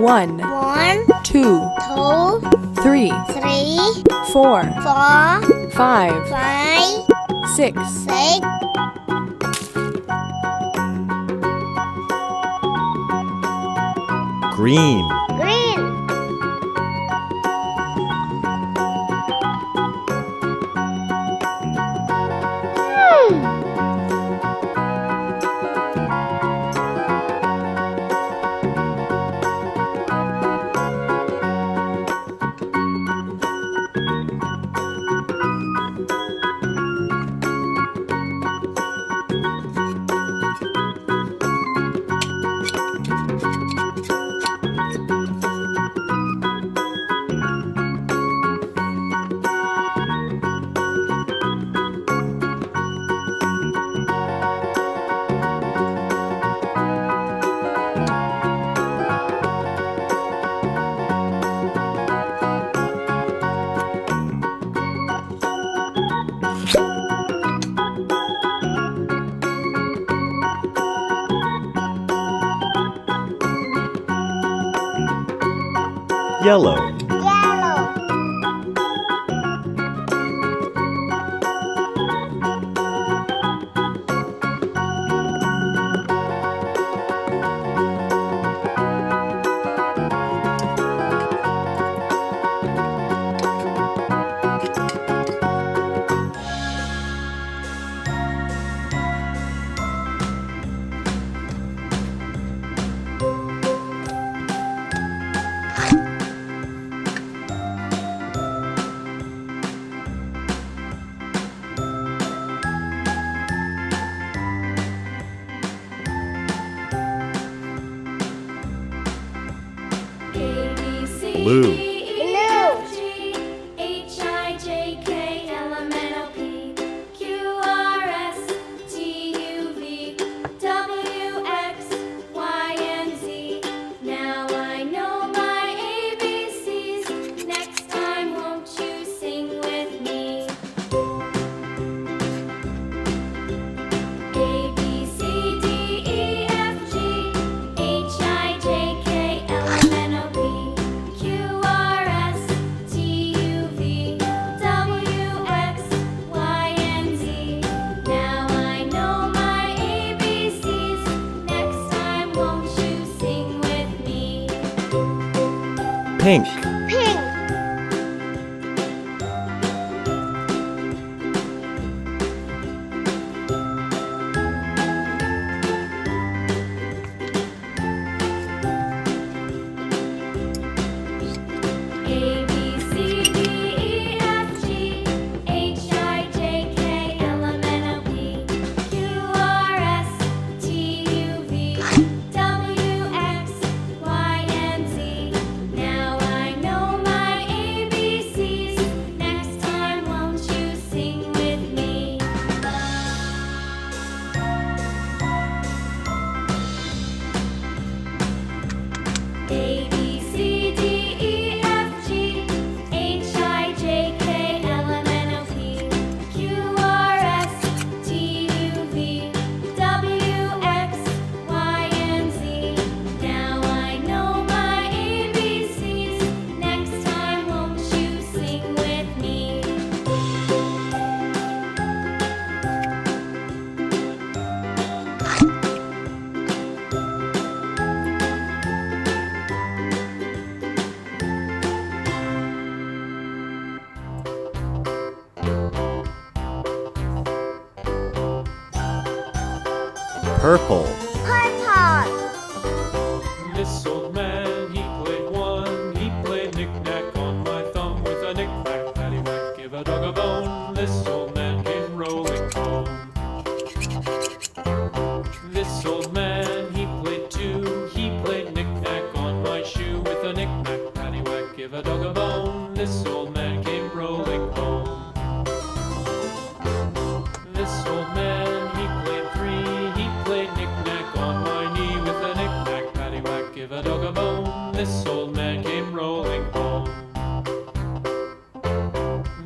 1, 1, 2, 2, 3, 3, 4, 4, 5, 5, 6, 6, Green. green. Yellow. Yellow. Blue. Pink. Pink. Purple. Purple. This old man, he played one. He played knick-knack on my thumb with a knick-knack, paddywhack, give a dog a bone. This old man came rolling home. This old man, he played two. He played knick-knack on my shoe with a knick-knack, paddywhack, give a dog a bone. This old man came rolling home. This old man, he played three. He played knick-knack on my knee with a knick-knack, paddywhack, give a dog a bone. This old man came rolling home.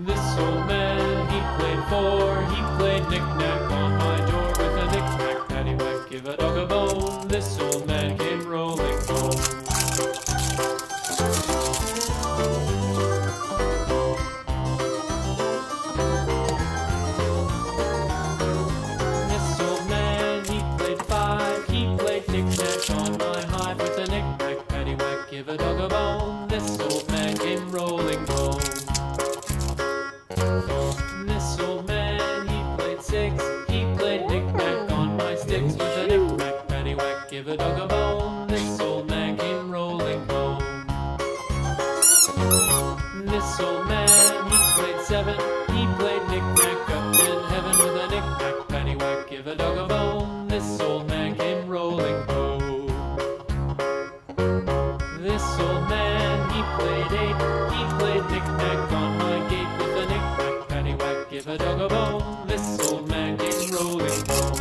This old man, he played four. He played knick-knack on my door with a knick-knack, paddywhack, give a dog a bone. This old man came rolling home. This old man, he played six. He played knick-knack on my sticks with a knick-knack, paddywhack, give a dog a bone. This old man came rolling home. This old man, he played seven. He played knick-knack up in heaven with a knick-knack, paddywhack, give a dog a bone. This old man came rolling home. This old man, he played eight. He played knick-knack on my gate with a knick-knack, paddywhack, give a dog a bone. This old man came rolling home.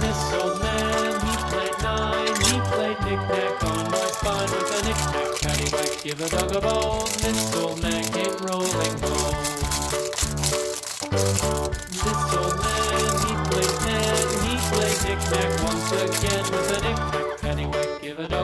This old man, he played nine. He played knick-knack on my spine with a knick-knack, paddywhack, give a dog a bone. This old man came rolling home. This old man, he played ten. He played knick-knack once again with a knick-knack, paddywhack, give a dog